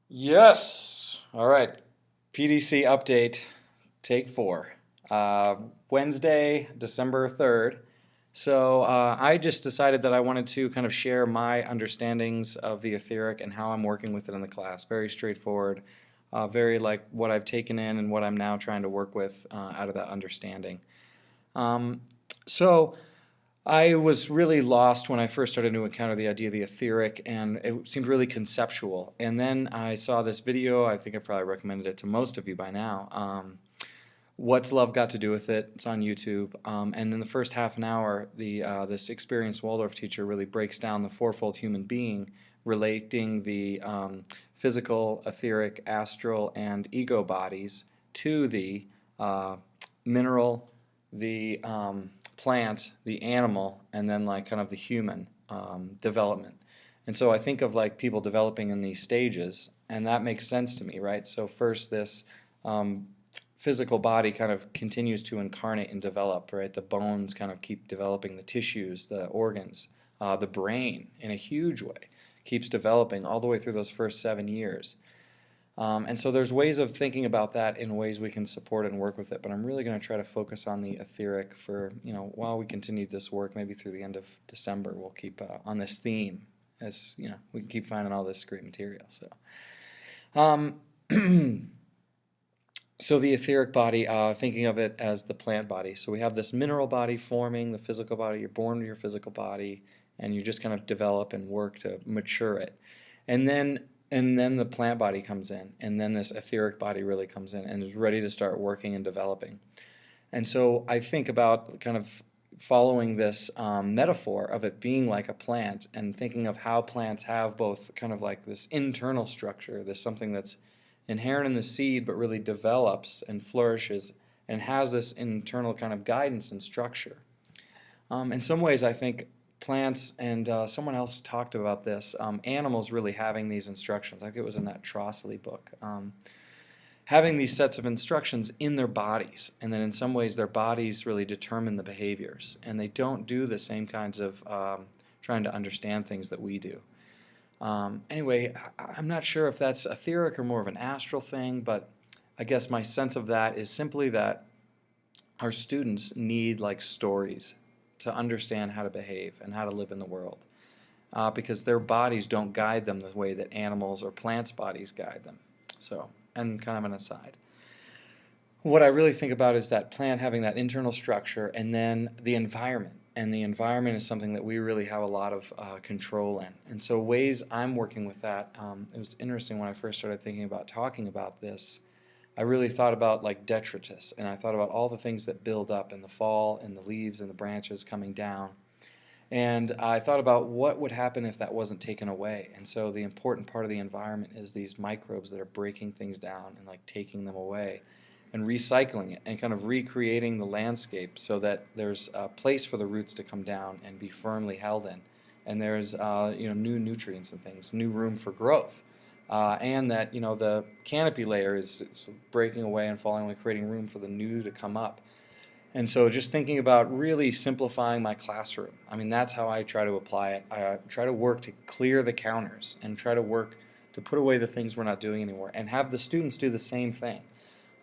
Yes. All right. PDC update, take four. Wednesday, December 3rd. I just decided that I wanted to kind of share my understandings of the etheric and how I'm working with it in the class. Very straightforward, very like what I've taken in and what I'm now trying to work with out of that understanding. Um, so, I was really lost when I first started to encounter the idea of the etheric, and it seemed really conceptual. And then I saw this video. I think I've probably recommended it to most of you by now. What's Love Got to Do with It? It's on YouTube. And in the first half an hour, this experienced Waldorf teacher really breaks down the fourfold human being, relating the physical, etheric, astral, and ego bodies to the uh, mineral, the plant, the animal, and then like kind of the human development. And so I think of like people developing in these stages, and that makes sense to me, right? So first this um, physical body kind of continues to incarnate and develop, right? The bones kind of keep developing, the tissues, the organs, the brain in a huge way keeps developing all the way through those first 7 years. And so there's ways of thinking about that in ways we can support it and work with it, but I'm really going to try to focus on the etheric for, while we continue this work, maybe through the end of December, we'll keep on this theme as, we can keep finding all this great material. Um, so the etheric body, thinking of it as the plant body. So we have this mineral body forming the physical body. You're born with your physical body, and you just kind of develop and work to mature it. And then the plant body comes in, and then this etheric body really comes in and is ready to start working and developing. And so I think about kind of following this metaphor of it being like a plant and thinking of how plants have both kind of like this internal structure, this something that's inherent in the seed but really develops and flourishes and has this internal kind of guidance and structure. In some ways, I think plants, and someone else talked about this, animals really having these instructions. I think it was in that Trossley book. Having these sets of instructions in their bodies, and then in some ways their bodies really determine the behaviors, and they don't do the same kinds of trying to understand things that we do. Anyway, I'm not sure if that's etheric or more of an astral thing, but I guess my sense of that is simply that our students need like stories to understand how to behave and how to live in the world, because their bodies don't guide them the way that animals or plants' bodies guide them. So, and kind of an aside. What I really think about is that plant having that internal structure and then the environment. And the environment is something that we really have a lot of control in. And so ways I'm working with that, it was interesting when I first started thinking about talking about this, I really thought about like detritus, and I thought about all the things that build up in the fall and the leaves and the branches coming down. And I thought about what would happen if that wasn't taken away. And so the important part of the environment is these microbes that are breaking things down and like taking them away and recycling it and kind of recreating the landscape so that there's a place for the roots to come down and be firmly held in. And there's new nutrients and things, new room for growth. And that the canopy layer is breaking away and falling away, creating room for the new to come up. And so just thinking about really simplifying my classroom. I mean, that's how I try to apply it. I try to work to clear the counters and try to work to put away the things we're not doing anymore and have the students do the same thing.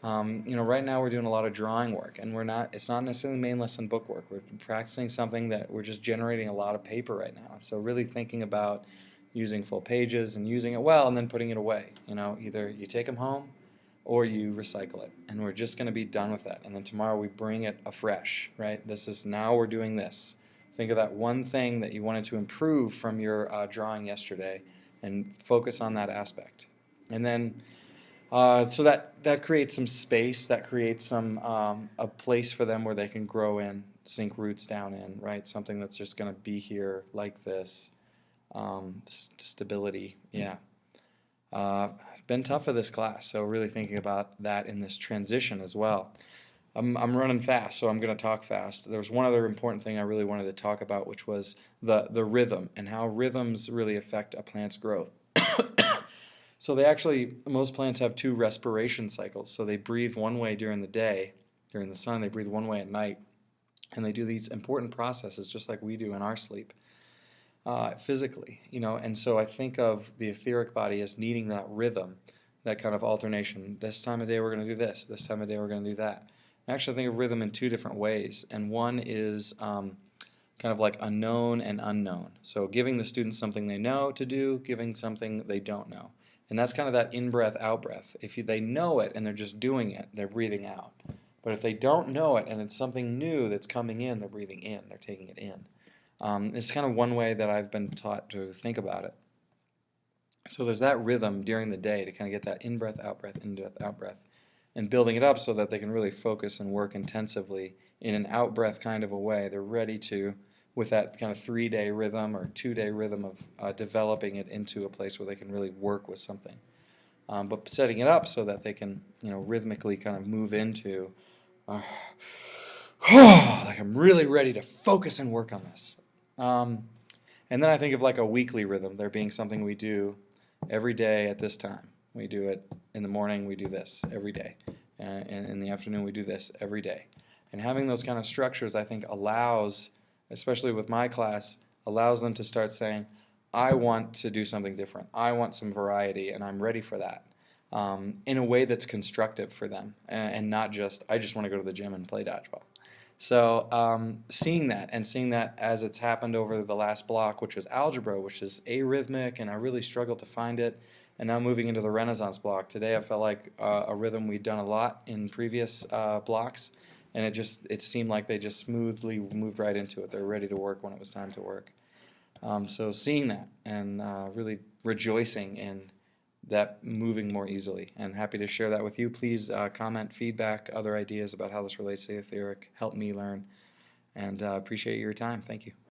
Right now we're doing a lot of drawing work, and it's not necessarily main lesson book work. We're practicing something that we're just generating a lot of paper right now. So really thinking about using full pages and using it well and then putting it away. Either you take them home or you recycle it, and we're just going to be done with that. And then tomorrow we bring it afresh, right? Now we're doing this. Think of that one thing that you wanted to improve from your drawing yesterday and focus on that aspect. And then so that creates some space, that creates some a place for them where they can grow in, sink roots down in, right? Something that's just going to be here like this. Stability, yeah. Been tough for this class, so really thinking about that in this transition as well. I'm running fast, so I'm going to talk fast. There was one other important thing I really wanted to talk about, which was the rhythm and how rhythms really affect a plant's growth. So most plants have two respiration cycles. So they breathe one way during the day, during the sun, they breathe one way at night, and they do these important processes just like we do in our sleep. physically, and so I think of the etheric body as needing that rhythm, that kind of alternation. This time of day we're going to do this time of day we're going to do that. I actually think of rhythm in two different ways, and one is kind of like unknown and unknown. So giving the students something they know to do, giving something they don't know. And that's kind of that in-breath, out-breath. If they know it and they're just doing it, they're breathing out. But if they don't know it and it's something new that's coming in, they're breathing in, they're taking it in. It's kind of one way that I've been taught to think about it. So there's that rhythm during the day to kind of get that in-breath, out-breath, in-breath, out-breath, and building it up so that they can really focus and work intensively in an out-breath kind of a way. They're ready to, with that kind of 3-day rhythm or 2-day rhythm of developing it into a place where they can really work with something. But setting it up so that they can, rhythmically kind of move into, like I'm really ready to focus and work on this. And then I think of like a weekly rhythm, there being something we do every day at this time. We do it in the morning, we do this every day. And in the afternoon, we do this every day. And having those kind of structures, I think, allows, especially with my class, allows them to start saying, I want to do something different. I want some variety, and I'm ready for that. In a way that's constructive for them, and not just, I just want to go to the gym and play dodgeball. So seeing that, and seeing that as it's happened over the last block, which was algebra, which is arrhythmic, and I really struggled to find it, and now moving into the Renaissance block. Today I felt like a rhythm we'd done a lot in previous blocks, and it seemed like they just smoothly moved right into it. They were ready to work when it was time to work. So seeing that and really rejoicing in that moving more easily, and happy to share that with you. Please comment, feedback, other ideas about how this relates to the etheric. Help me learn, and appreciate your time. Thank you.